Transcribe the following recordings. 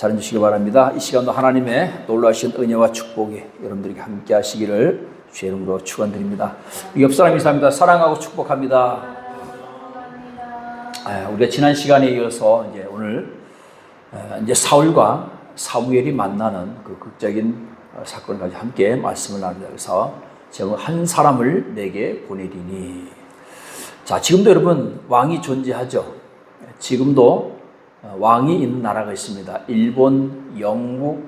잘 해주시기 바랍니다. 이 시간도 하나님의 놀라우신 은혜와 축복이 여러분들에게 함께 하시기를 주의 이름으로 축원드립니다. 옆 사람 인사합니다. 사랑하고 축복합니다. 우리가 지난 시간에 이어서 이제 오늘 이제 사울과 사무엘이 만나는 그 극적인 사건까지 함께 말씀을 나누자. 그래서 제가 한 사람을 내게 보내리니. 자, 지금도 여러분 왕이 존재하죠. 지금도 왕이 있는 나라가 있습니다. 일본, 영국,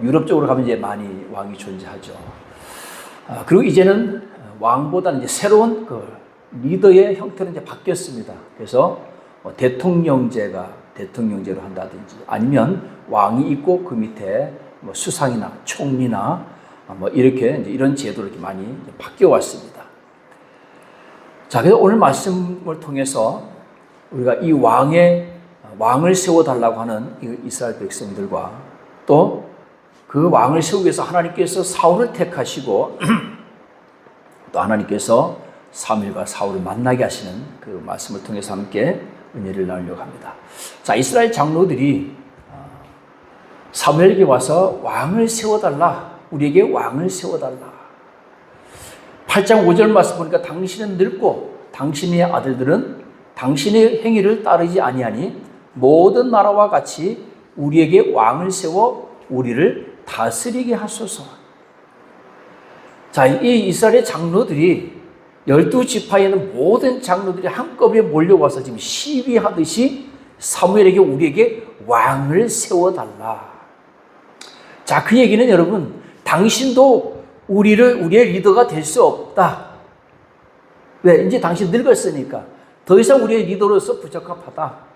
유럽 쪽으로 가면 이제 많이 왕이 존재하죠. 그리고 이제는 왕보다는 이제 새로운 그 리더의 형태는 이제 바뀌었습니다. 그래서 대통령제로 한다든지 아니면 왕이 있고 그 밑에 수상이나 총리나 이렇게 이제 이런 제도로 이렇게 많이 이제 바뀌어 왔습니다. 자, 그래서 오늘 말씀을 통해서 우리가 이 왕을 세워달라고 하는 이스라엘 백성들과 또 그 왕을 세우기 위해서 하나님께서 사울을 택하시고 또 하나님께서 사무엘과 사울을 만나게 하시는 그 말씀을 통해서 함께 은혜를 나누려고 합니다. 자, 이스라엘 장로들이 사무엘에게 와서 왕을 세워달라, 우리에게 왕을 세워달라. 8장 5절 말씀 보니까 당신은 늙고 당신의 아들들은 당신의 행위를 따르지 아니하니 모든 나라와 같이 우리에게 왕을 세워 우리를 다스리게 하소서. 자, 이 이스라엘의 장로들이 12지파에 있는 모든 장로들이 한꺼번에 몰려와서 지금 시위하듯이 사무엘에게 우리에게 왕을 세워달라. 자, 그 얘기는 여러분, 당신도 우리의 리더가 될 수 없다. 왜? 이제 당신 늙었으니까 더 이상 우리의 리더로서 부적합하다.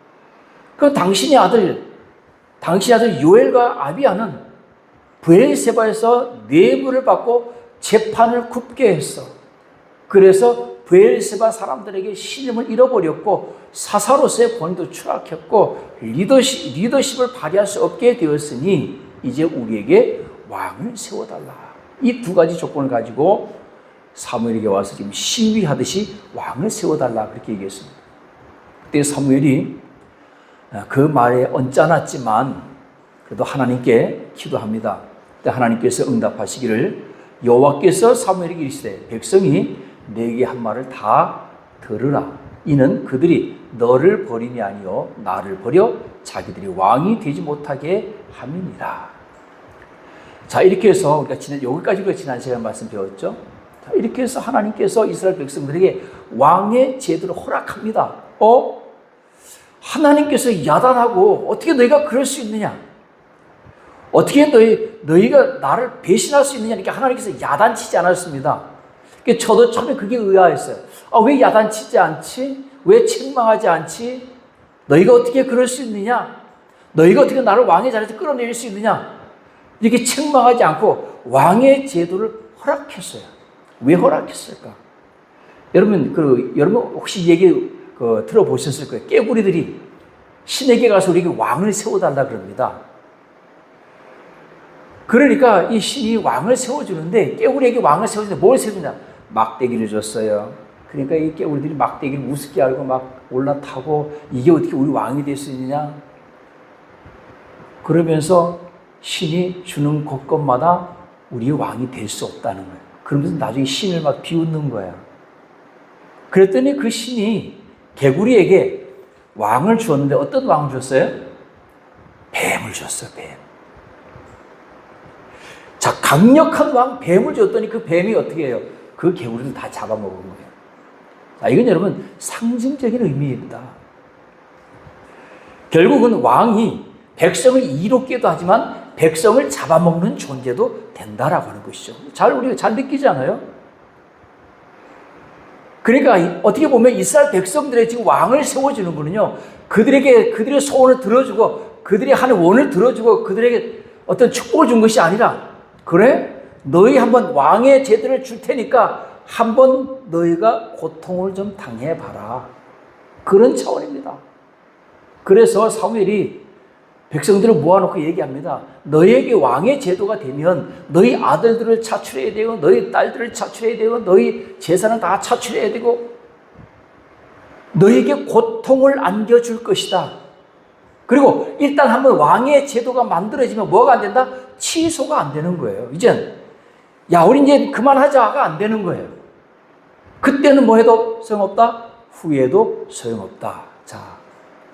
그럼 당신의 아들 요엘과 아비야는 브엘세바에서 뇌물을 받고 재판을 굽게 했어. 그래서 브엘세바 사람들에게 신임을 잃어버렸고 사사로서의 권위도 추락했고 리더십을 발휘할 수 없게 되었으니 이제 우리에게 왕을 세워달라. 이 두 가지 조건을 가지고 사무엘에게 와서 지금 시위하듯이 왕을 세워달라 그렇게 얘기했습니다. 그때 사무엘이 그 말에 언짢았지만 그래도 하나님께 기도합니다. 그때 하나님께서 응답하시기를 여호와께서 사무엘에게 이르시되 백성이 내게 한 말을 다 들으라. 이는 그들이 너를 버림이 아니요 나를 버려 자기들이 왕이 되지 못하게 함이니라. 자, 이렇게 해서 우리가 여기까지 우리가 지난 시간에 말씀 배웠죠. 자, 이렇게 해서 하나님께서 이스라엘 백성들에게 왕의 제도를 허락합니다. 하나님께서 야단하고 어떻게 너희가 그럴 수 있느냐? 어떻게 너희가 나를 배신할 수 있느냐? 이렇게 하나님께서 야단치지 않았습니다. 저도 처음에 그게 의아했어요. 왜 야단치지 않지? 왜 책망하지 않지? 너희가 어떻게 그럴 수 있느냐? 너희가 어떻게 나를 왕의 자리에서 끌어내릴 수 있느냐? 이렇게 책망하지 않고 왕의 제도를 허락했어요. 왜 허락했을까? 여러분 혹시 얘기 들어보셨을 거예요. 깨구리들이 신에게 가서 우리에게 왕을 세워달라 그럽니다. 그러니까 이 신이 왕을 세워주는데 깨구리에게 왕을 세워주는데 뭘 세우냐? 막대기를 줬어요. 그러니까 이 깨구리들이 막대기를 우습게 알고 막 올라타고 이게 어떻게 우리 왕이 될 수 있느냐? 그러면서 신이 주는 것마다 우리의 왕이 될 수 없다는 거예요. 그러면서 나중에 신을 막 비웃는 거야. 그랬더니 그 신이 개구리에게 왕을 주었는데 어떤 왕을 줬어요? 뱀을 줬어요. 뱀. 자, 강력한 왕 뱀을 줬더니 그 뱀이 어떻게 해요? 그 개구리를 다 잡아먹은 거예요. 자, 이건 여러분 상징적인 의미입니다. 결국은 왕이 백성을 이롭게도 하지만 백성을 잡아먹는 존재도 된다라고 하는 것이죠. 우리가 잘 느끼지 않아요? 그러니까 어떻게 보면 이스라엘 백성들의 지금 왕을 세워주는 거는요, 그들의 소원을 들어주고 그들이 하는 원을 들어주고 그들에게 어떤 축복을 준 것이 아니라, 그래? 너희 한번 왕의 제도를 줄 테니까 한번 너희가 고통을 좀 당해봐라. 그런 차원입니다. 그래서 사무엘이 백성들을 모아놓고 얘기합니다. 너희에게 왕의 제도가 되면 너희 아들들을 차출해야 되고 너희 딸들을 차출해야 되고 너희 재산을 다 차출해야 되고 너희에게 고통을 안겨줄 것이다. 그리고 일단 한번 왕의 제도가 만들어지면 뭐가 안 된다? 취소가 안 되는 거예요. 이젠 야 우리 이제 그만하자가 안 되는 거예요. 그때는 뭐 해도 소용없다? 후에도 소용없다. 자,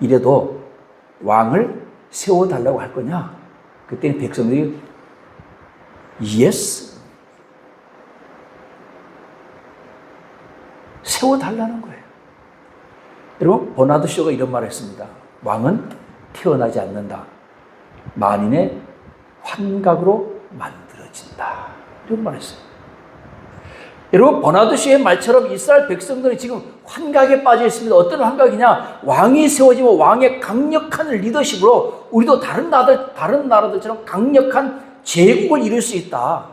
이래도 왕을 세워달라고 할 거냐? 그때는 백성들이 yes 세워달라는 거예요. 여러분 버나드 쇼가 이런 말을 했습니다. 왕은 태어나지 않는다. 만인의 환각으로 만들어진다. 이런 말을 했어요. 여러분 버나드 쇼의 말처럼 이스라엘 백성들이 지금 환각에 빠져 있습니다. 어떤 환각이냐? 왕이 세워지면 왕의 강력한 리더십으로 우리도 다른 나라들처럼 강력한 제국을 이룰 수 있다.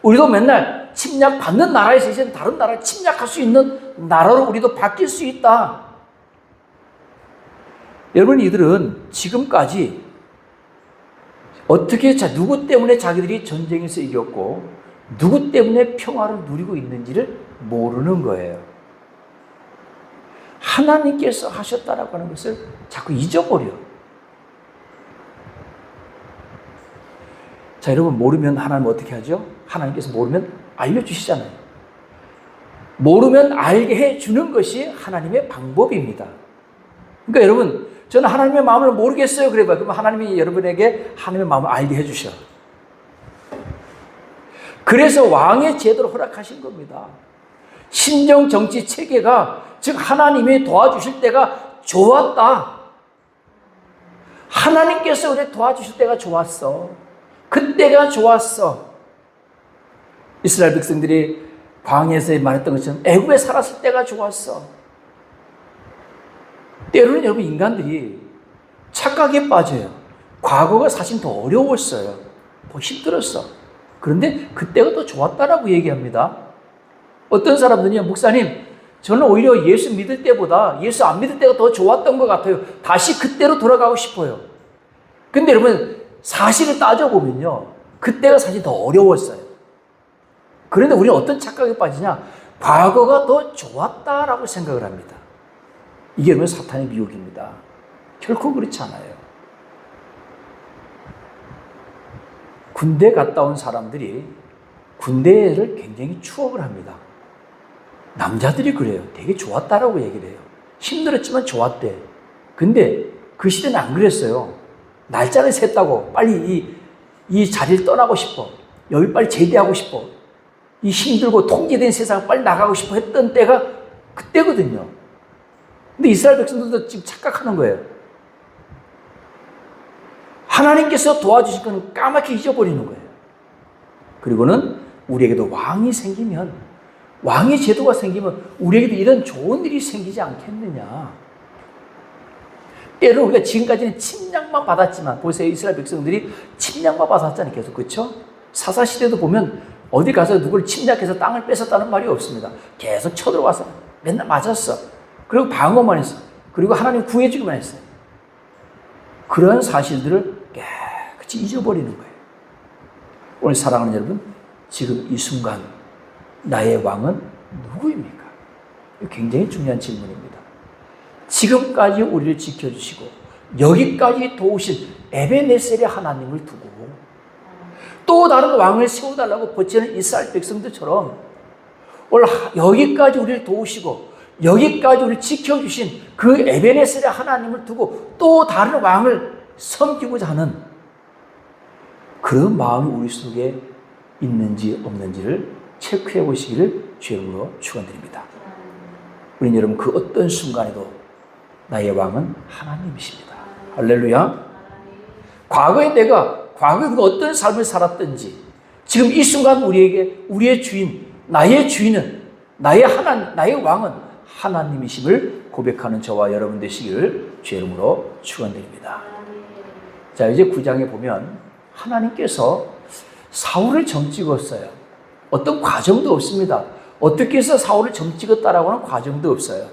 우리도 맨날 침략받는 나라에서 이제 다른 나라를 침략할 수 있는 나라로 우리도 바뀔 수 있다. 여러분 이들은 지금까지 어떻게 누구 때문에 자기들이 전쟁에서 이겼고 누구 때문에 평화를 누리고 있는지를 모르는 거예요. 하나님께서 하셨다라고 하는 것을 자꾸 잊어버려. 자, 여러분 모르면 하나님 어떻게 하죠? 하나님께서 모르면 알려주시잖아요. 모르면 알게 해주는 것이 하나님의 방법입니다. 그러니까 여러분 저는 하나님의 마음을 모르겠어요. 그래봐요. 그러면 하나님이 여러분에게 하나님의 마음을 알게 해주셔. 그래서 왕의 제도를 허락하신 겁니다. 신정 정치 체계가 즉 하나님이 도와주실 때가 좋았다. 하나님께서 우리 도와주실 때가 좋았어. 그때가 좋았어. 이스라엘 백성들이 광야에서 말했던 것처럼 애굽에 살았을 때가 좋았어. 때로는 여러분 인간들이 착각에 빠져요. 과거가 사실 더 어려웠어요. 더 힘들었어. 그런데 그때가 더 좋았다라고 얘기합니다. 어떤 사람들은요, 목사님, 저는 오히려 예수 믿을 때보다 예수 안 믿을 때가 더 좋았던 것 같아요. 다시 그때로 돌아가고 싶어요. 근데 여러분, 사실을 따져보면요, 그때가 사실 더 어려웠어요. 그런데 우리는 어떤 착각에 빠지냐? 과거가 더 좋았다라고 생각을 합니다. 이게 여러분 사탄의 미혹입니다. 결코 그렇지 않아요. 군대 갔다 온 사람들이 군대를 굉장히 추억을 합니다. 남자들이 그래요. 되게 좋았다라고 얘기를 해요. 힘들었지만 좋았대. 근데 그 시대는 안 그랬어요. 날짜를 셌다고 빨리 이 자리를 떠나고 싶어. 여기 빨리 제대하고 싶어. 이 힘들고 통제된 세상 빨리 나가고 싶어 했던 때가 그때거든요. 근데 이스라엘 백성들도 지금 착각하는 거예요. 하나님께서 도와주실 건 까맣게 잊어버리는 거예요. 그리고는 우리에게도 왕이 생기면, 왕의 제도가 생기면 우리에게도 이런 좋은 일이 생기지 않겠느냐. 때로 우리가 지금까지는 침략만 받았지만, 보세요. 이스라엘 백성들이 침략만 받았잖아요. 계속. 그렇죠? 사사시대도 보면 어디 가서 누굴 침략해서 땅을 뺏었다는 말이 없습니다. 계속 쳐들어와서 맨날 맞았어. 그리고 방어만 했어. 그리고 하나님 구해주기만 했어요. 그런 사실들을 깨끗이 잊어버리는 거예요. 오늘 사랑하는 여러분, 지금 이 순간 나의 왕은 누구입니까? 굉장히 중요한 질문입니다. 지금까지 우리를 지켜주시고 여기까지 도우신 에베네셀의 하나님을 두고 또 다른 왕을 세워달라고 버티는 이스라엘 백성들처럼 오늘 여기까지 우리를 도우시고 여기까지 우리를 지켜주신 그 에베네셀의 하나님을 두고 또 다른 왕을 섬기고자 하는 그런 마음이 우리 속에 있는지 없는지를 체크해 보시기를 주의 이름으로 축원드립니다. 우리는 여러분 그 어떤 순간에도 나의 왕은 하나님이십니다. 할렐루야. 과거에 우리가 어떤 삶을 살았든지 지금 이 순간 우리에게 우리의 주인, 나의 주인은 나의 왕은 하나님이심을 고백하는 저와 여러분 되시기를 주의 이름으로 축원드립니다. 자, 이제 9장에 보면 하나님께서 사울을 점 찍었어요. 어떤 과정도 없습니다. 어떻게 해서 사울을 점 찍었다라고 하는 과정도 없어요.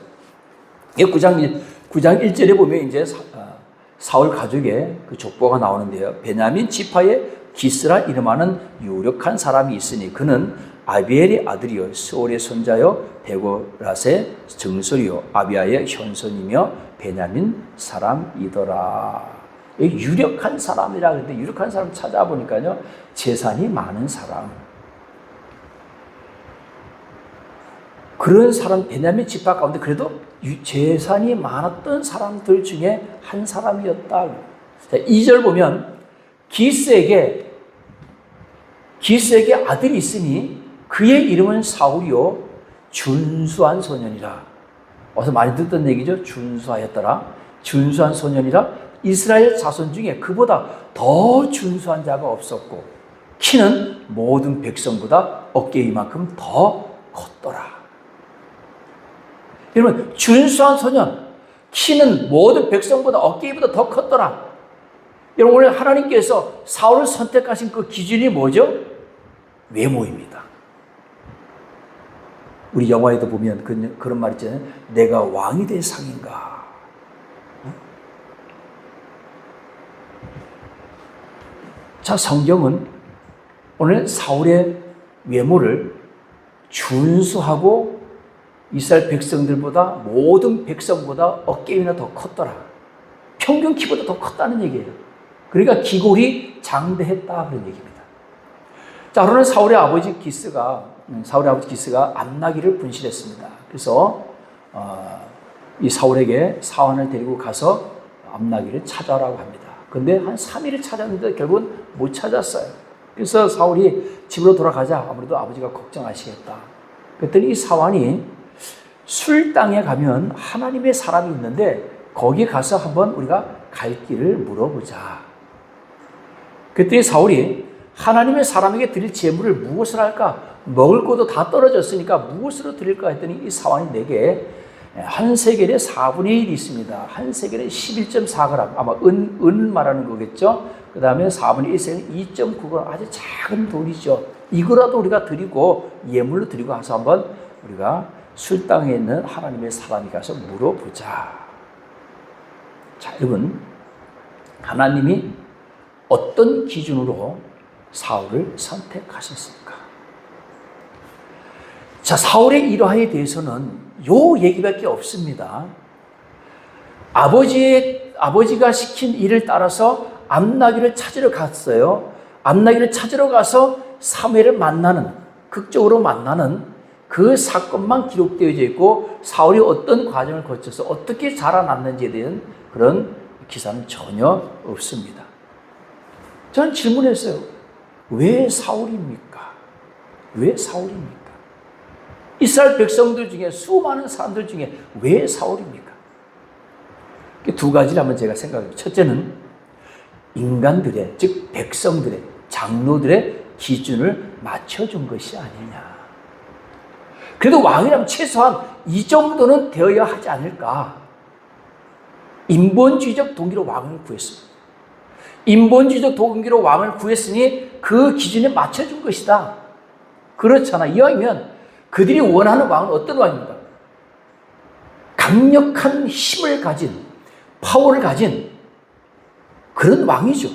9장 1절에 보면 이제 사울 가족의 그 족보가 나오는데요. 베냐민 지파의 기스라 이름하는 유력한 사람이 있으니 그는 아비엘의 아들이요 스올의 손자요 베고랏의 증손이요 아비아의 현손이며 베냐민 사람이더라. 유력한 사람이라 그랬는데 유력한 사람 찾아보니까요 재산이 많은 사람, 그런 사람, 베냐민 지파 가운데 그래도 재산이 많았던 사람들 중에 한 사람이었다. 2절 보면 기스에게 아들이 있으니 그의 이름은 사울이요 준수한 소년이라. 어서 많이 듣던 얘기죠. 준수하였더라. 준수한 소년이라. 이스라엘 자손 중에 그보다 더 준수한 자가 없었고 키는 모든 백성보다 어깨 이만큼 더 컸더라. 여러분, 준수한 소년, 키는 모든 백성보다 어깨보다 더 컸더라. 여러분, 오늘 하나님께서 사울을 선택하신 그 기준이 뭐죠? 외모입니다. 우리 영화에도 보면 그런 말 있잖아요. 내가 왕이 될 상인가. 자, 성경은 오늘 사울의 외모를 준수하고 이스라엘 백성들보다 모든 백성보다 어깨위나 더 컸더라. 평균 키보다 더 컸다는 얘기예요. 그러니까 기골이 장대했다 그런 얘기입니다. 자, 그러는 사울의 아버지 기스가 암나기를 분실했습니다. 그래서 이 사울에게 사환을 데리고 가서 암나기를 찾아라고 합니다. 그런데 한 3일을 찾았는데 결국은 못 찾았어요. 그래서 사울이 집으로 돌아가자 아무래도 아버지가 걱정하시겠다. 그랬더니 이 사환이 술당에 가면 하나님의 사람이 있는데 거기 가서 한번 우리가 갈 길을 물어보자. 그랬더니 사울이 하나님의 사람에게 드릴 제물을 무엇을 할까? 먹을 것도 다 떨어졌으니까 무엇으로 드릴까 했더니 이 사환이 내게 한 세겔에 4분의 1이 있습니다. 한 세겔에 11.4g, 아마 은 말하는 거겠죠. 그 다음에 4분의 1세겔 2.9g, 아주 작은 돈이죠. 이거라도 우리가 드리고 예물로 드리고 가서 한번 우리가 술당에 있는 하나님의 사람이 가서 물어보자. 자, 여러분, 하나님이 어떤 기준으로 사울을 선택하셨습니까? 자, 사울의 일화에 대해서는 요 얘기밖에 없습니다. 아버지가 시킨 일을 따라서 암나기를 찾으러 갔어요. 암나기를 찾으러 가서 사무엘을 극적으로 만나는 그 사건만 기록되어져 있고 사울이 어떤 과정을 거쳐서 어떻게 자라났는지에 대한 그런 기사는 전혀 없습니다. 저는 질문했어요. 왜 사울입니까? 왜 사울입니까? 이스라엘 백성들 중에 수많은 사람들 중에 왜 사울입니까? 두 가지를 한번 제가 생각해요. 첫째는 인간들의, 즉 백성들의, 장로들의 기준을 맞춰준 것이 아니냐. 그래도 왕이라면 최소한 이 정도는 되어야 하지 않을까. 인본주의적 동기로 왕을 구했습니다. 인본주의적 동기로 왕을 구했으니 그 기준에 맞춰준 것이다. 그렇잖아. 이왕이면 그들이 원하는 왕은 어떤 왕입니까? 강력한 힘을 가진, 파워를 가진 그런 왕이죠.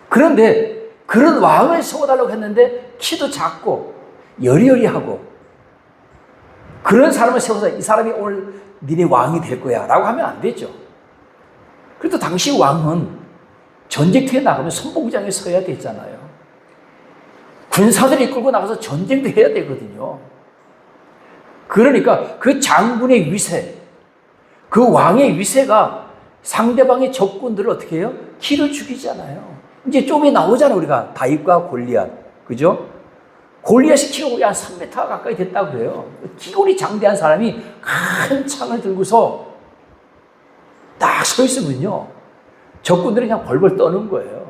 그런데 그런 왕을 세워달라고 했는데 키도 작고 여리여리하고 그런 사람을 세워서 이 사람이 오늘 니네 왕이 될 거야 라고 하면 안 되죠. 그래도 당시 왕은 전쟁터에 나가면 선봉장에 서야 되잖아요. 군사들이 끌고 나가서 전쟁도 해야 되거든요. 그러니까 그 장군의 위세, 그 왕의 위세가 상대방의 적군들을 어떻게 해요? 기를 죽이잖아요. 이제 좀이 나오잖아요. 우리가 다윗과 골리앗, 그죠? 골리앗이 키가 한 3m 가까이 됐다고 그래요. 기골이 장대한 사람이 큰 창을 들고서 딱 서 있으면요, 적군들이 그냥 벌벌 떠는 거예요.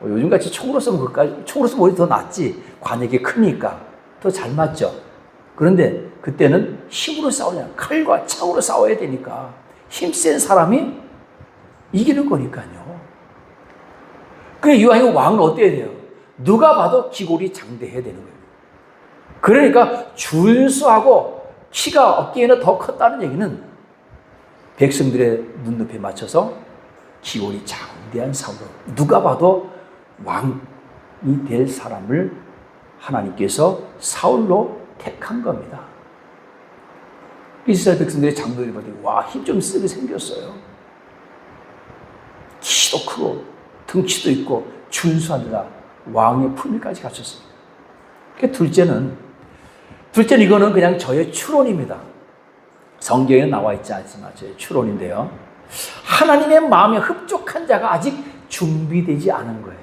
요즘같이 총으로 쏘면 총으로 쏘면 오히려 더 낫지. 관역이 크니까 더 잘 맞죠. 그런데 그때는 힘으로 싸우냐, 칼과 창으로 싸워야 되니까 힘센 사람이 이기는 거니까요. 그래, 이왕이 왕은 어때야 돼요? 누가 봐도 기골이 장대해야 되는 거예요. 그러니까 준수하고 키가 어깨에는 더 컸다는 얘기는 백성들의 눈높이에 맞춰서 기골이 장대한 사람으로 누가 봐도 왕이 될 사람을 하나님께서 사울로 택한 겁니다. 이스라엘 백성들의 장로들이 보더니 와, 힘 좀 쓰게 생겼어요. 키도 크고 등치도 있고 준수하느라 왕의 품위까지 갖췄습니다. 둘째는 이거는 그냥 저의 추론입니다. 성경에 나와 있지 않지만 저의 추론인데요. 하나님의 마음에 흡족한 자가 아직 준비되지 않은 거예요.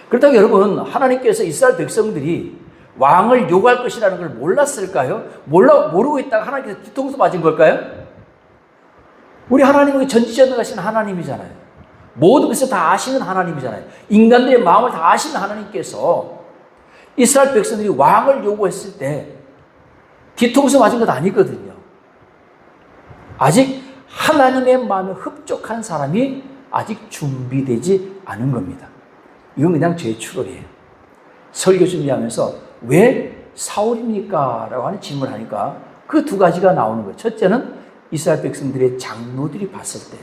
그렇다고 여러분, 하나님께서 이스라엘 백성들이 왕을 요구할 것이라는 걸 몰랐을까요? 모르고 있다가 하나님께서 뒤통수 맞은 걸까요? 우리 하나님은 전지전능하신 하나님이잖아요. 모든 것을 다 아시는 하나님이잖아요. 인간들의 마음을 다 아시는 하나님께서 이스라엘 백성들이 왕을 요구했을 때 뒤통수 맞은 것 아니거든요. 아직 하나님의 마음에 흡족한 사람이 아직 준비되지 않은 겁니다. 이건 그냥 제 추론이에요. 설교 준비하면서 왜 사울입니까? 라고 하는 질문을 하니까 그 두 가지가 나오는 거예요. 첫째는 이스라엘 백성들의 장로들이 봤을 때.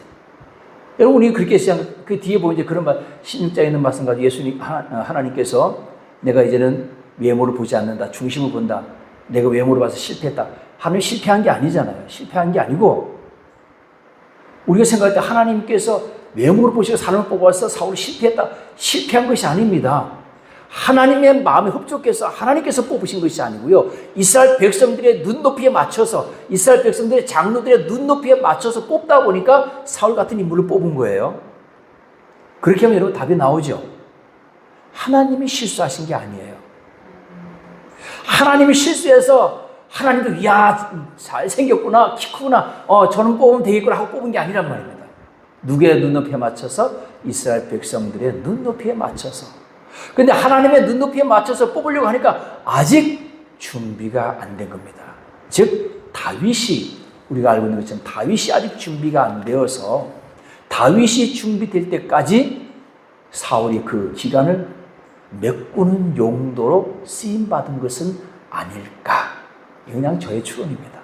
여러분, 우리 그렇게 그 뒤에 보면 이제 그런 말, 16장에 있는 말씀 가지고 예수님, 하나님께서 내가 이제는 외모를 보지 않는다. 중심을 본다. 내가 외모를 봐서 실패했다. 하나님 실패한 게 아니잖아요. 실패한 게 아니고, 우리가 생각할 때 하나님께서 외모를 보시고 사람을 뽑아서 사울이 실패했다. 실패한 것이 아닙니다. 하나님의 마음에 흡족해서 하나님께서 뽑으신 것이 아니고요. 이스라엘 백성들의 눈높이에 맞춰서, 이스라엘 백성들의 장로들의 눈높이에 맞춰서 뽑다 보니까 사울 같은 인물을 뽑은 거예요. 그렇게 하면 여러분 답이 나오죠. 하나님이 실수하신 게 아니에요. 하나님이 실수해서 하나님도 야, 잘생겼구나, 키 크구나, 저는 뽑으면 되겠구나 하고 뽑은 게 아니란 말입니다. 누구의 눈높이에 맞춰서? 이스라엘 백성들의 눈높이에 맞춰서. 근데 하나님의 눈높이에 맞춰서 뽑으려고 하니까 아직 준비가 안 된 겁니다. 즉 다윗이, 우리가 알고 있는 것처럼 다윗이 아직 준비가 안 되어서 다윗이 준비될 때까지 사울이 그 기간을 메꾸는 용도로 쓰임받은 것은 아닐까. 그냥 저의 추론입니다.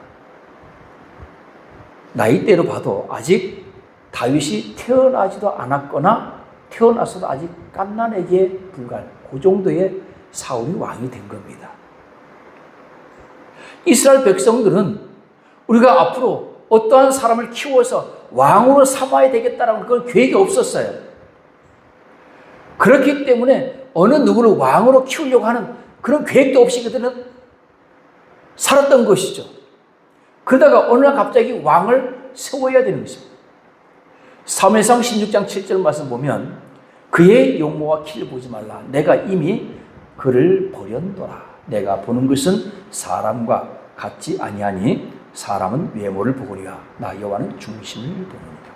나이대로 봐도 아직 다윗이 태어나지도 않았거나 태어나서도 아직 갓난에게 불과한 그 정도의 사울이 왕이 된 겁니다. 이스라엘 백성들은 우리가 앞으로 어떠한 사람을 키워서 왕으로 삼아야 되겠다라는 그런 계획이 없었어요. 그렇기 때문에 어느 누구를 왕으로 키우려고 하는 그런 계획도 없이 그들은 살았던 것이죠. 그러다가 어느 날 갑자기 왕을 세워야 되는 것입니다. 사무엘상 16장 7절 말씀 보면 그의 용모와 키를 보지 말라. 내가 이미 그를 버렸노라. 내가 보는 것은 사람과 같지 아니하니 사람은 외모를 보거니와 나 여호와는 중심을 보느니라.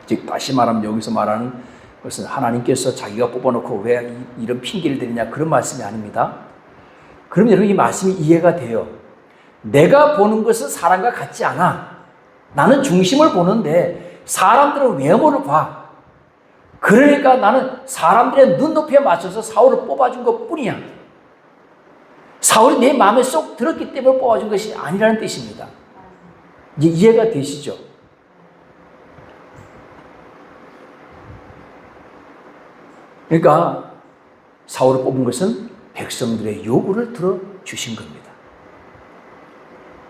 즉 다시 말하면 여기서 말하는 것은 하나님께서 자기가 뽑아놓고 왜 이런 핑계를 대느냐 그런 말씀이 아닙니다. 그럼 여러분 이 말씀이 이해가 돼요. 내가 보는 것은 사람과 같지 않아. 나는 중심을 보는데 사람들은 외모를 봐. 그러니까 나는 사람들의 눈높이에 맞춰서 사울을 뽑아준 것 뿐이야. 사울이 내 마음에 쏙 들었기 때문에 뽑아준 것이 아니라는 뜻입니다. 이제 이해가 되시죠? 그러니까 사울을 뽑은 것은 백성들의 요구를 들어주신 겁니다.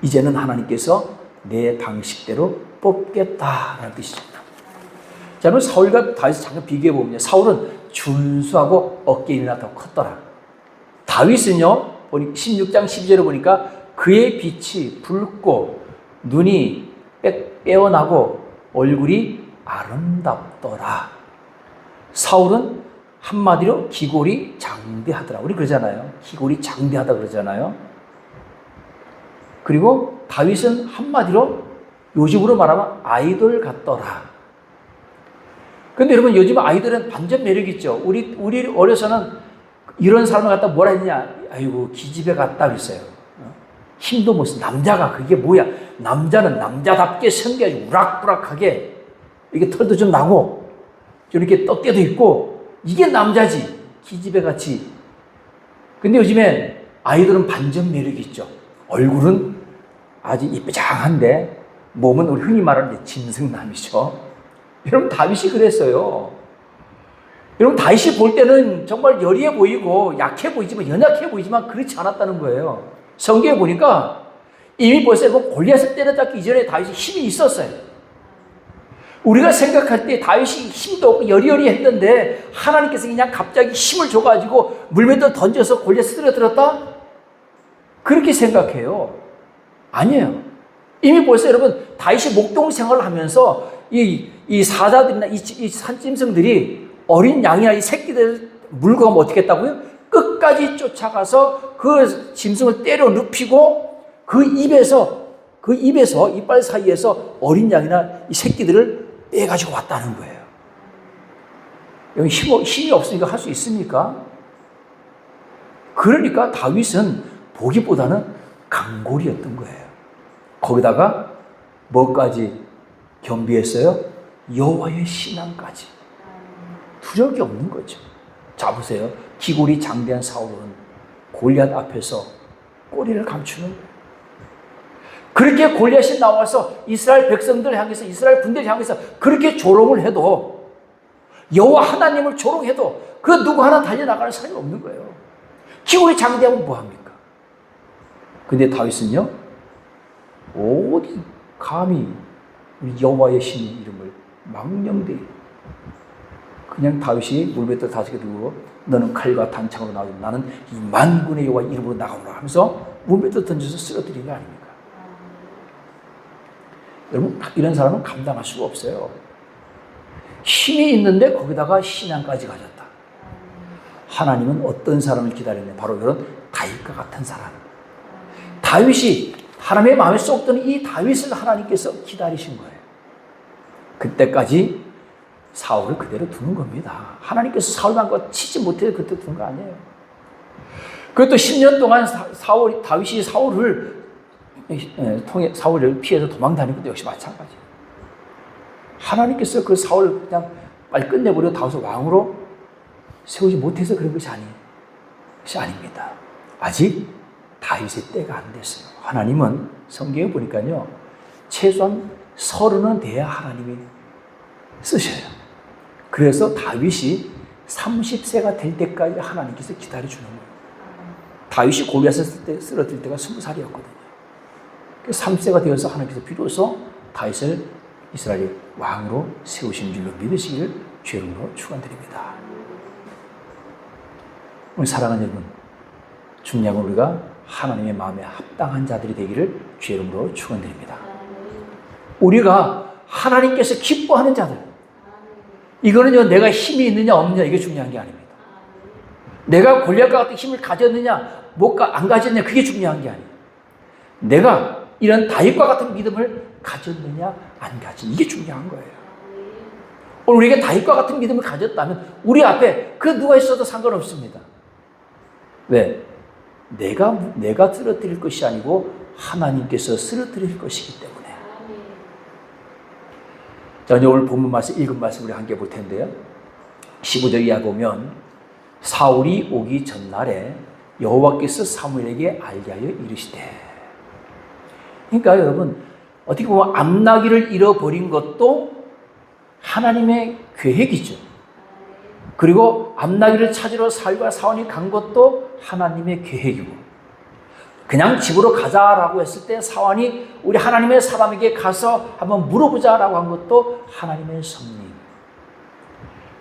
이제는 하나님께서 내 방식대로 뽑겠다라는 뜻입니다. 자, 그럼 사울과 다윗을 잠깐 비교해보면 사울은 준수하고 어깨인이나 더 컸더라. 다윗은요, 16장 12절에 보니까 그의 빛이 붉고 눈이 빼어나고 얼굴이 아름답더라. 사울은 한마디로 기골이 장대하더라. 우리 그러잖아요. 기골이 장대하다 그러잖아요. 그리고 다윗은 한마디로 요즘으로 말하면 아이돌 같더라. 근데 여러분 요즘 아이들은 반전 매력이 있죠. 우리 어려서는 이런 사람을 갖다 뭐라 했냐. 아이고 기집애 같다 그랬어요. 힘도 못 써. 남자가 그게 뭐야. 남자는 남자답게 생겨야지 우락부락하게 이렇게 털도 좀 나고 좀 이렇게 떡대도 있고 이게 남자지. 기집애 같이. 근데 요즘에 아이들은 반전 매력이 있죠. 얼굴은 아주 이쁘장한데 몸은 우리 흔히 말하는 짐승남이죠. 여러분 다윗이 그랬어요. 여러분, 다윗이 볼 때는 정말 여리해 보이고 약해 보이지만, 연약해 보이지만 그렇지 않았다는 거예요. 성경에 보니까 이미 벌써 골리앗을 때려잡기 이전에 다윗이 힘이 있었어요. 우리가 생각할 때 다윗이 힘도 없고 여리여리했는데 하나님께서 그냥 갑자기 힘을 줘가지고 물맷돌 던져서 골리앗을 쓰러뜨렸다? 그렇게 생각해요. 아니에요. 이미 벌써 여러분, 다윗이 목동 생활을 하면서 이 사자들이나 이 산짐승들이 어린 양이나 이 새끼들 물고 가면 어떻게 했다고요? 끝까지 쫓아가서 그 짐승을 때려 눕히고 그 입에서 이빨 사이에서 어린 양이나 이 새끼들을 빼가지고 왔다는 거예요. 여기 힘이 없으니까 할 수 있습니까? 그러니까 다윗은 보기보다는 강골이었던 거예요. 거기다가 뭐까지 겸비했어요? 여호와의 신앙까지. 두려울 게 없는 거죠. 자, 보세요. 기골이 장대한 사울은 골리앗 앞에서 꼬리를 감추는 거예요. 그렇게 골리앗이 나와서 이스라엘 백성들 향해서, 이스라엘 군대를 향해서 그렇게 조롱을 해도, 여호와 하나님을 조롱해도 그 누구 하나 달려나가는 사람이 없는 거예요. 기골이 장대하면 뭐합니까? 근데 다윗은요, 어디 감히 우리 여호와의 신의 이름을 망령되이, 그냥 다윗이 물맷돌 5개 들고 너는 칼과 단창으로 나오지, 나는 이 만군의 여호와 이름으로 나가노라 하면서 물맷돌 던져서 쓰러뜨린 거 아닙니까? 여러분, 이런 사람은 감당할 수가 없어요. 힘이 있는데 거기다가 신앙까지 가졌다. 하나님은 어떤 사람을 기다리냐? 바로 이런 다윗과 같은 사람. 다윗이 하나님의 마음에 쏙 드는 이 다윗을 하나님께서 기다리신 거예요. 그때까지 사울을 그대로 두는 겁니다. 하나님께서 사울만 치지 못해서 그때 두는 거 아니에요. 그것도 10년 동안 다윗이 사울을 피해서 도망 다니는 것도 역시 마찬가지예요. 하나님께서 그 사울을 그냥 빨리 끝내버려 다윗을 왕으로 세우지 못해서 그런 것이 아니에요. 그것이 아닙니다. 아직 다윗의 때가 안 됐어요. 하나님은 성경에 보니까요, 최소한 30은 돼야 하나님이 쓰셔요. 그래서 다윗이 30세가 될 때까지 하나님께서 기다려주는 거예요. 다윗이 골리앗을 쓰러뜨릴 때가 20살이었거든요. 3세가 되어서 하나님께서 비로소 다윗을 이스라엘의 왕으로 세우신 줄로 믿으시기를 주의 이름으로 축원드립니다. 우리 사랑하는 여러분, 중요한 건 우리가 하나님의 마음에 합당한 자들이 되기를 주의 이름으로 축원드립니다. 우리가 하나님께서 기뻐하는 자들, 이거는요, 내가 힘이 있느냐 없느냐 이게 중요한 게 아닙니다. 내가 골리앗과 같은 힘을 가졌느냐 안 가졌느냐 그게 중요한 게 아니에요. 내가 이런 다윗과 같은 믿음을 가졌느냐 안 가졌느냐 이게 중요한 거예요. 오늘 우리가 다윗과 같은 믿음을 가졌다면 우리 앞에 그 누가 있어도 상관없습니다. 왜? 내가 쓰러뜨릴 것이 아니고 하나님께서 쓰러뜨릴 것이기 때문에. 자, 오늘 본문 말씀, 읽은 말씀 우리 함께 볼 텐데요. 15절 이하 보면 사울이 오기 전날에 여호와께서 사무엘에게 알게하여 이르시되. 그러니까 여러분, 어떻게 보면 암나기를 잃어버린 것도 하나님의 계획이죠. 그리고 암나기를 찾으러 사울과 사원이 간 것도 하나님의 계획이고, 그냥 집으로 가자라고 했을 때 사원이 우리 하나님의 사람에게 가서 한번 물어보자라고 한 것도 하나님의 섭리.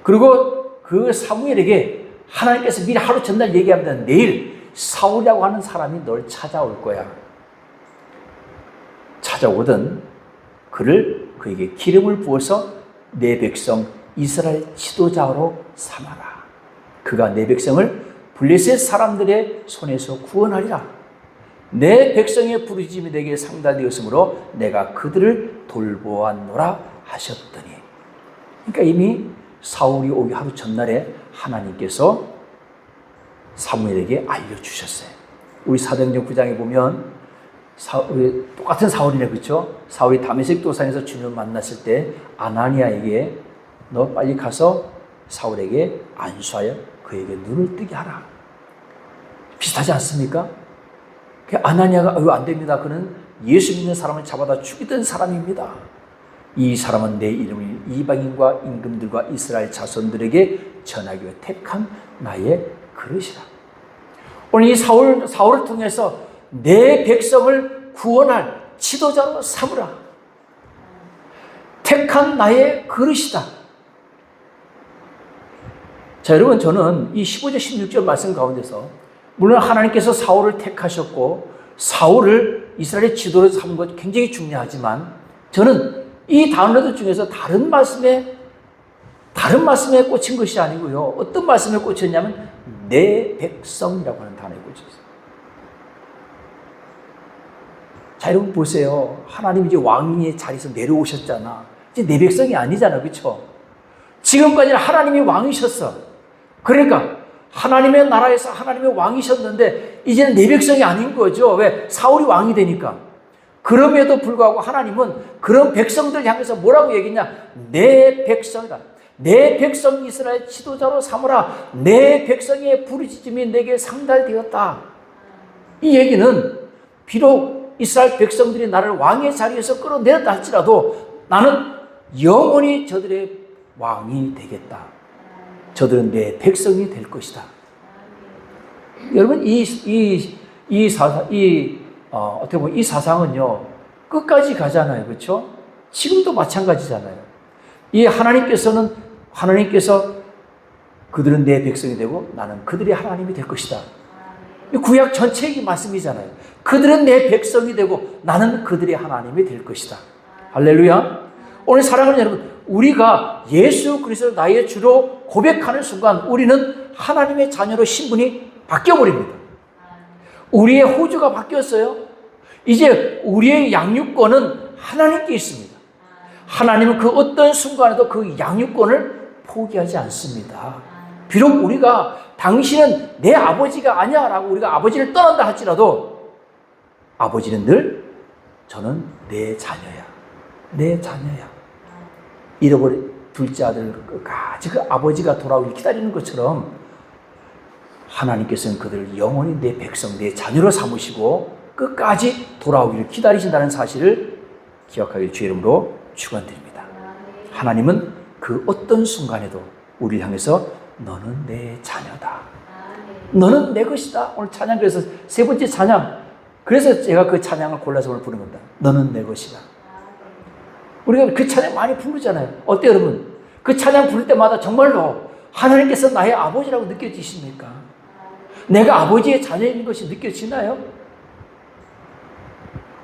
그리고 그 사무엘에게 하나님께서 미리 하루 전날 얘기합니다. 내일 사울이라고 하는 사람이 널 찾아올 거야. 찾아오든 그에게 기름을 부어서 내 백성 이스라엘 지도자로 삼아라. 그가 내 백성을 블레셋 사람들의 손에서 구원하리라. 내 백성의 부르짖음이 내게 상달되었으므로 내가 그들을 돌보았노라 하셨더니. 그러니까 이미 사울이 오기 하루 전날에 하나님께서 사무엘에게 알려주셨어요. 우리 사도행전 9장에 보면 똑같은 사울이네, 그렇죠? 사울이 다메섹 도상에서 주님을 만났을 때 아나니아에게 너 빨리 가서 사울에게 안수하여 그에게 눈을 뜨게 하라. 비슷하지 않습니까? 아나니아가 안 됩니다. 그는 예수 믿는 사람을 잡아다 죽이던 사람입니다. 이 사람은 내 이름을 이방인과 임금들과 이스라엘 자손들에게 전하기 위해 택한 나의 그릇이라. 오늘 이 사울을 통해서 내 백성을 구원할 지도자로 삼으라. 택한 나의 그릇이다. 자, 여러분, 저는 이 15절 16절 말씀 가운데서 물론 하나님께서 사울을 택하셨고 사울을 이스라엘의 지도로 삼은 것 굉장히 중요하지만 저는 이 단어들 중에서 다른 말씀에 꽂힌 것이 아니고요. 어떤 말씀에 꽂혔냐면 내 백성이라고 하는 단어에 꽂혔어요. 자, 여러분 보세요. 하나님 이제 왕의 자리에서 내려오셨잖아. 이제 내 백성이 아니잖아. 그렇죠? 지금까지는 하나님이 왕이셨어. 그러니까 하나님의 나라에서 하나님의 왕이셨는데 이제는 내 백성이 아닌 거죠. 왜? 사울이 왕이 되니까. 그럼에도 불구하고 하나님은 그런 백성들 향해서 뭐라고 얘기했냐? 내 백성이다. 내 백성 이스라엘 지도자로 삼으라. 내 백성의 부르짖음이 내게 상달되었다. 이 얘기는 비록 이스라엘 백성들이 나를 왕의 자리에서 끌어내렸다 할지라도 나는 영원히 저들의 왕이 되겠다. 저들은 내 백성이 될 것이다. 여러분, 어떻게 보면 이 사상은요, 끝까지 가잖아요. 그렇죠? 지금도 마찬가지잖아요. 이 하나님께서 그들은 내 백성이 되고 나는 그들의 하나님이 될 것이다. 이 구약 전체의 말씀이잖아요. 그들은 내 백성이 되고 나는 그들의 하나님이 될 것이다. 할렐루야. 오늘 사랑하는 여러분, 우리가 예수 그리스도를 나의 주로 고백하는 순간 우리는 하나님의 자녀로 신분이 바뀌어버립니다. 우리의 호주가 바뀌었어요. 이제 우리의 양육권은 하나님께 있습니다. 하나님은 그 어떤 순간에도 그 양육권을 포기하지 않습니다. 비록 우리가 당신은 내 아버지가 아니야 라고 우리가 아버지를 떠난다 할지라도 아버지는 늘 저는 내 자녀야. 내 자녀야. 잃어버린 둘째 아들 끝까지 그 아버지가 돌아오길 기다리는 것처럼 하나님께서는 그들을 영원히 내 백성, 내 자녀로 삼으시고 끝까지 돌아오기를 기다리신다는 사실을 기억하길 주의 이름으로 축원드립니다. 하나님은 그 어떤 순간에도 우리를 향해서 너는 내 자녀다. 너는 내 것이다. 오늘 찬양, 그래서 세 번째 찬양, 그래서 제가 그 찬양을 골라서 오늘 부른 겁니다. 너는 내 것이다. 우리가 그 찬양 많이 부르잖아요. 어때요, 여러분? 그 찬양 부를 때마다 정말로 하나님께서 나의 아버지라고 느껴지십니까? 내가 아버지의 자녀인 것이 느껴지나요?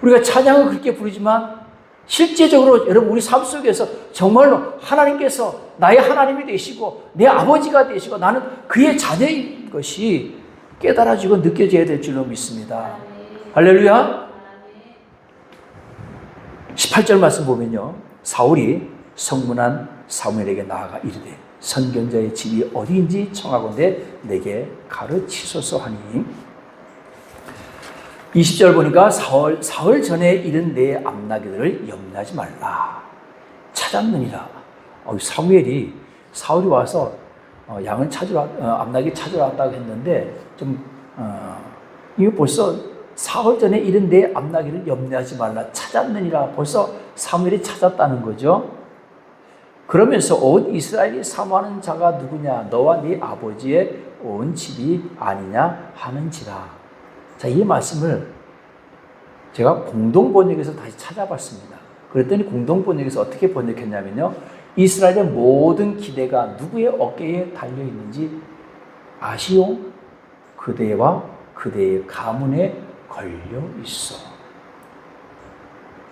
우리가 찬양을 그렇게 부르지만 실제적으로 여러분 우리 삶 속에서 정말로 하나님께서 나의 하나님이 되시고 내 아버지가 되시고 나는 그의 자녀인 것이 깨달아지고 느껴져야 될 줄로 믿습니다. 할렐루야. 18절 말씀 보면요, 사울이 성문한 사무엘에게 나아가 이르되 선견자의 집이 어디인지 청하건대 내게 가르치소서 하니. 20절 보니까 사흘 전에 이른 내 암나기들을 염려하지 말라. 찾았느니라. 사무엘이 사울이 와서 양을 찾으러 암나기 찾으러 왔다고 했는데 이거 벌써 사흘 전에 이른 내 암나기를 염려하지 말라. 찾았느니라. 벌써 사무엘이 찾았다는 거죠. 그러면서 온 이스라엘이 사모하는 자가 누구냐? 너와 네 아버지의 온 집이 아니냐 하는지라. 자, 이 말씀을 제가 공동번역에서 다시 찾아봤습니다. 그랬더니 공동번역에서 어떻게 번역했냐면요, 이스라엘의 모든 기대가 누구의 어깨에 달려있는지 아시오? 그대와 그대의 가문에 걸려있어.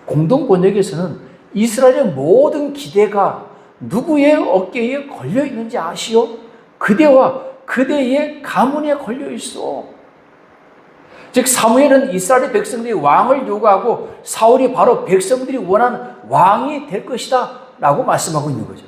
공동번역에서는 이스라엘의 모든 기대가 누구의 어깨에 걸려있는지 아시오? 그대와 그대의 가문에 걸려있어. 즉 사무엘은 이스라엘 백성들이 왕을 요구하고 사울이 바로 백성들이 원하는 왕이 될 것이다 라고 말씀하고 있는 거죠.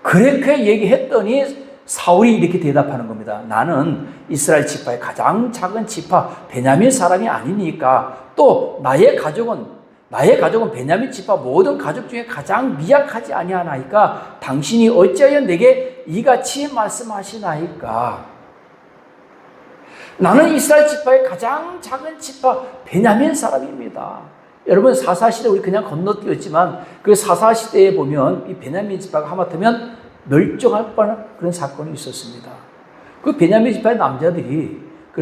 그렇게 얘기했더니 사울이 이렇게 대답하는 겁니다. 나는 이스라엘 지파의 가장 작은 지파 베냐민 사람이 아니니까, 또 나의 가족은 베냐민 지파 모든 가족 중에 가장 미약하지 아니하나이까 당신이 어찌하여 내게 이같이 말씀하시나이까. 나는 이스라엘 지파의 가장 작은 지파 베냐민 사람입니다. 여러분, 사사시대 우리 그냥 건너뛰었지만 그 사사시대에 보면 이 베냐민 지파가 하마터면 멸종할 뻔한 그런 사건이 있었습니다. 그 베냐민 지파의 남자들이 그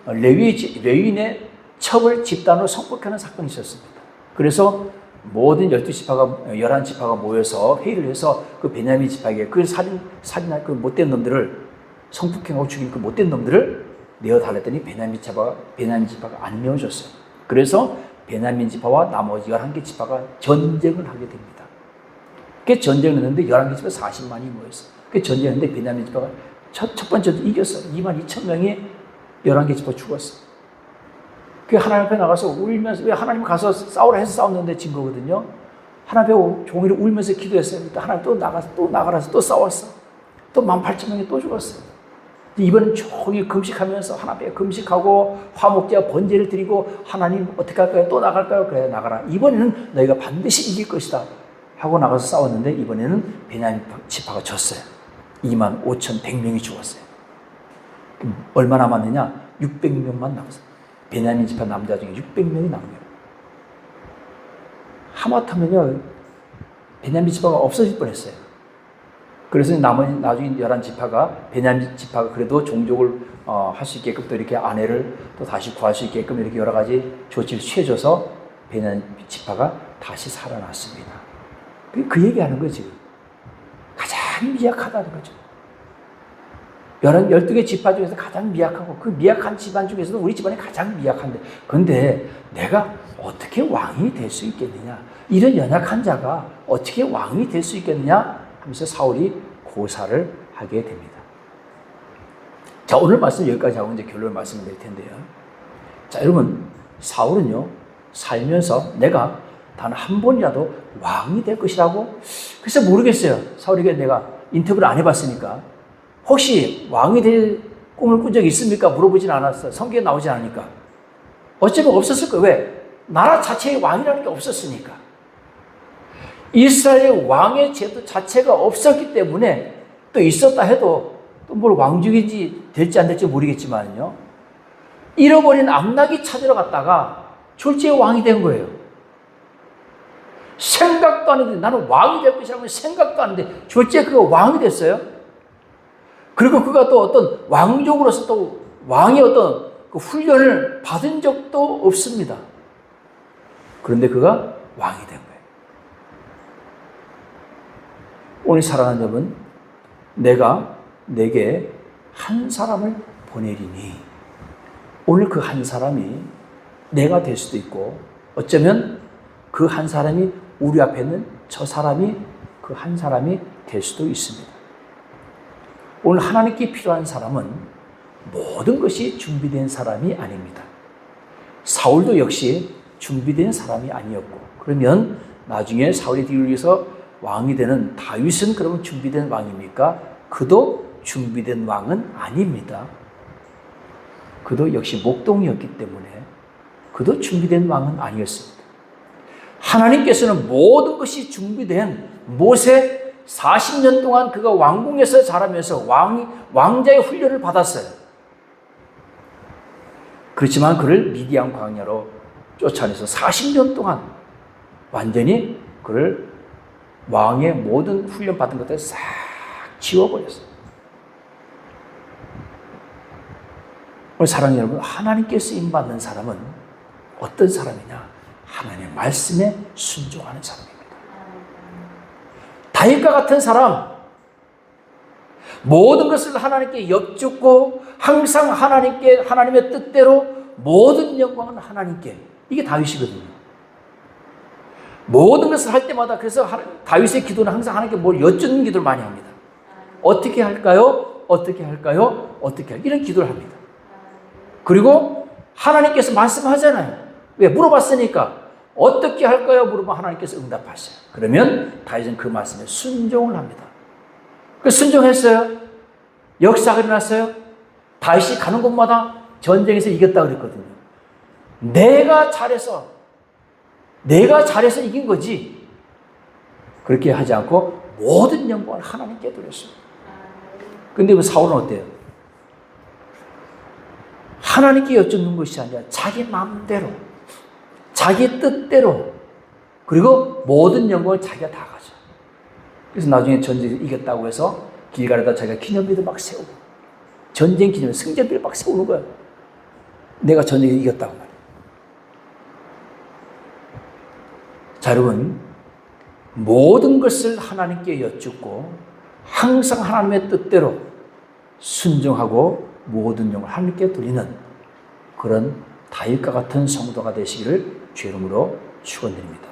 레위인의 첩을 집단으로 성폭행하는 사건이 있었습니다. 그래서 모든 12지파가, 11지파가 모여서 회의를 해서 그 베냐민 지파에게 그 살인할 그 못된 놈들을 성폭행하고 죽인 그 못된 놈들을 내어달랬더니 베냐민 지파가 안 내어줬어요. 그래서 베냐민 지파와 나머지 11개 지파가 전쟁을 하게 됩니다. 그 전쟁을 했는데 11개 지파 40만이 모였어요. 그 전쟁을 했는데 베냐민 지파가 첫 번째 이겼어요. 22,000명이 11개 지파 죽었어요. 그 하나님 앞에 나가서 울면서, 왜 하나님 가서 싸우라 해서 싸웠는데 진 거거든요. 하나님 앞에 종일 울면서 기도했어요. 또 하나님 또 나가라 해서 또 싸웠어. 또 18,000명이 또 죽었어요. 이번엔 종일 금식하면서 하나님 앞에 금식하고 화목제와 번제를 드리고 하나님 어떻게 할까요? 또 나갈까요? 그래, 나가라. 이번에는 너희가 반드시 이길 것이다 하고 나가서 싸웠는데 이번에는 베냐민 지파가 졌어요. 25,100명이 죽었어요. 얼마 남았느냐? 600명만 남았어요. 베냐민 지파 남자 중에 600명이 남은 거예요. 하마터면요, 베냐민 지파가 없어질 뻔했어요. 그래서 나중에 11지파가, 베냐민 지파가 그래도 종족을 할 수 있게끔 또 이렇게 아내를 또 다시 구할 수 있게끔 이렇게 여러 가지 조치를 취해줘서 베냐민 지파가 다시 살아났습니다. 그 얘기하는 거지. 가장 미약하다는 거죠. 12개 지파 중에서 가장 미약하고 그 미약한 집안 중에서도 우리 집안이 가장 미약한데, 그런데 내가 어떻게 왕이 될 수 있겠느냐, 이런 연약한 자가 어떻게 왕이 될 수 있겠느냐 하면서 사울이 고사를 하게 됩니다. 자, 오늘 말씀 여기까지 하고 이제 결론을 말씀드릴 텐데요. 자, 여러분, 사울은요 살면서 내가 단 한 번이라도 왕이 될 것이라고 글쎄 모르겠어요. 사울에게 내가 인터뷰를 안 해봤으니까. 혹시 왕이 될 꿈을 꾼 적이 있습니까? 물어보진 않았어요. 성경에 나오지 않으니까. 어쩌면 없었을 거예요. 왜? 나라 자체에 왕이라는 게 없었으니까. 이스라엘의 왕의 제도 자체가 없었기 때문에, 또 있었다 해도 또 뭘 왕족인지 될지 안 될지 모르겠지만요, 잃어버린 암낙이 찾으러 갔다가 졸지에 왕이 된 거예요. 생각도 안 했는데, 나는 왕이 될 것이라고 생각도 안 했는데 졸지에 그가 왕이 됐어요. 그리고 그가 또 어떤 왕족으로서 또 왕의 어떤 그 훈련을 받은 적도 없습니다. 그런데 그가 왕이 된 거예요. 오늘 사랑하는 여러분, 내가 내게 한 사람을 보내리니, 오늘 그 한 사람이 내가 될 수도 있고, 어쩌면 그 한 사람이 우리 앞에 있는 저 사람이 그 한 사람이 될 수도 있습니다. 오늘 하나님께 필요한 사람은 모든 것이 준비된 사람이 아닙니다. 사울도 역시 준비된 사람이 아니었고, 그러면 나중에 사울의 뒤를 위해서 왕이 되는 다윗은 그러면 준비된 왕입니까? 그도 준비된 왕은 아닙니다. 그도 역시 목동이었기 때문에 그도 준비된 왕은 아니었습니다. 하나님께서는 모든 것이 준비된 모세 40년 동안 그가 왕궁에서 자라면서 왕자의 훈련을 받았어요. 그렇지만 그를 미디안 광야로 쫓아내서 40년 동안 완전히 그를 왕의 모든 훈련 받은 것들을 싹 지워버렸어요. 오늘 사랑하는 여러분, 하나님께 쓰임받는 사람은 어떤 사람이냐? 하나님의 말씀에 순종하는 사람입니다. 다윗과 같은 사람, 모든 것을 하나님께 여쭙고 항상 하나님의 뜻대로 모든 영광은 하나님께, 이게 다윗이거든요. 모든 것을 할 때마다, 그래서 다윗의 기도는 항상 하나님께 뭘 여쭙는 기도를 많이 합니다. 어떻게 할까요? 어떻게 할까요? 어떻게 할까요? 이런 기도를 합니다. 그리고 하나님께서 말씀하잖아요. 왜? 물어봤으니까. 어떻게 할까요? 물어보면 하나님께서 응답하셔요. 그러면 다윗은 그 말씀에 순종을 합니다. 그 순종했어요. 역사가 일어났어요. 다윗이 가는 곳마다 전쟁에서 이겼다 그랬거든요. 내가 잘해서 이긴 거지. 그렇게 하지 않고 모든 영광을 하나님께 드렸습니다. 근데 사울은 어때요? 하나님께 여쭙는 것이 아니라 자기 마음대로, 자기 뜻대로, 그리고 모든 영광을 자기가 다 가져. 그래서 나중에 전쟁에서 이겼다고 해서 길가에다 자기가 기념비도 막 세우고 전쟁 기념 승전비를 막 세우는 거야. 내가 전쟁에서 이겼다고 말이야. 자, 여러분, 모든 것을 하나님께 여쭙고 항상 하나님의 뜻대로 순종하고 모든 영을 하나님께 드리는 그런 다윗과 같은 성도가 되시기를 주의 이름으로 축원드립니다.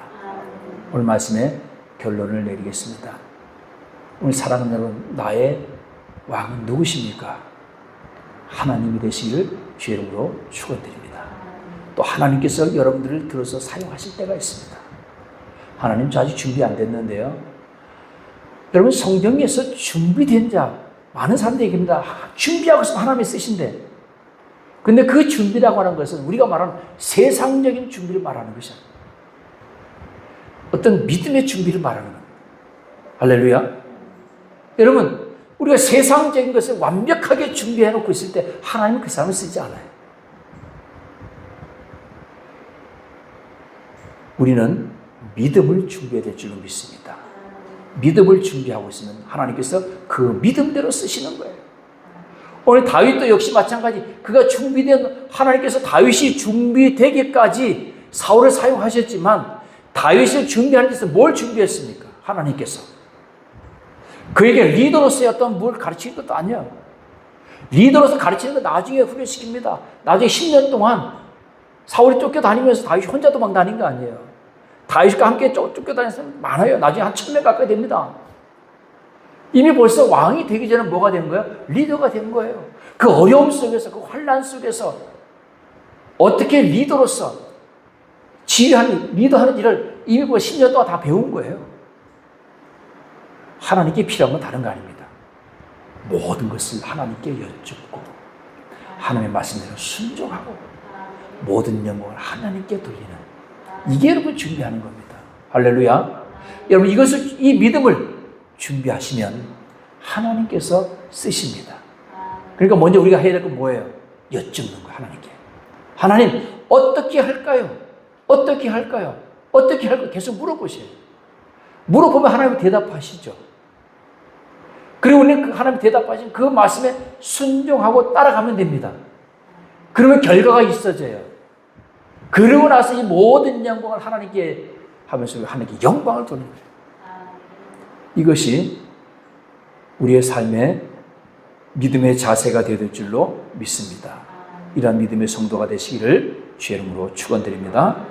오늘 말씀에 결론을 내리겠습니다. 오늘 사랑하는 여러분, 나의 왕은 누구십니까? 하나님이 되시기를 주의 이름으로 축원드립니다. 또 하나님께서 여러분들을 들어서 사용하실 때가 있습니다. 하나님, 저 아직 준비 안 됐는데요. 여러분, 성경에서 준비된 자 많은 사람들이 얘기합니다. 준비하고 있으면 하나님이 쓰신대. 근데 그 준비라고 하는 것은 우리가 말하는 세상적인 준비를 말하는 것이야. 어떤 믿음의 준비를 말하는 거예요. 할렐루야. 여러분, 우리가 세상적인 것을 완벽하게 준비해 놓고 있을 때 하나님은 그 사람을 쓰지 않아요. 우리는 믿음을 준비해야 될 줄로 믿습니다. 믿음을 준비하고 있으면 하나님께서 그 믿음대로 쓰시는 거예요. 오늘 다윗도 역시 마찬가지. 그가 준비된, 하나님께서 다윗이 준비되기까지 사울을 사용하셨지만 다윗을 준비하는 데서 뭘 준비했습니까? 하나님께서. 그에게 리더로서의 어떤 뭘 가르치는 것도 아니야. 리더로서 가르치는 건 나중에 훈련시킵니다. 나중에 10년 동안 사울이 쫓겨다니면서 다윗이 혼자 도망 다닌 거 아니에요. 다윗과 함께 쫓겨다니는 사람 많아요. 나중에 한 1000명 가까이 됩니다. 이미 벌써 왕이 되기 전에 뭐가 된 거예요? 리더가 된 거예요. 그 어려움 속에서, 그 환난 속에서 어떻게 리더로서 지휘하는, 리더하는 일을 이미 벌써 10년 동안 다 배운 거예요. 하나님께 필요한 건 다른 거 아닙니다. 모든 것을 하나님께 여쭙고 하나님의 말씀대로 순종하고 모든 영광을 하나님께 돌리는, 이게 여러분 준비하는 겁니다. 할렐루야. 여러분, 이것을, 이 믿음을 준비하시면 하나님께서 쓰십니다. 그러니까 먼저 우리가 해야 될 건 뭐예요? 여쭙는 거예요. 하나님께. 하나님, 어떻게 할까요? 어떻게 할까요? 어떻게 할까요? 계속 물어보세요. 물어보면 하나님이 대답하시죠. 그리고 우리는 하나님이 대답하신 그 말씀에 순종하고 따라가면 됩니다. 그러면 결과가 있어져요. 그러고 나서 이 모든 영광을 하나님께 하면서 하나님께 영광을 돌리는 거예요. 이것이 우리의 삶의 믿음의 자세가 되어야 될 줄로 믿습니다. 이러한 믿음의 성도가 되시기를 주의 이름으로 축원드립니다.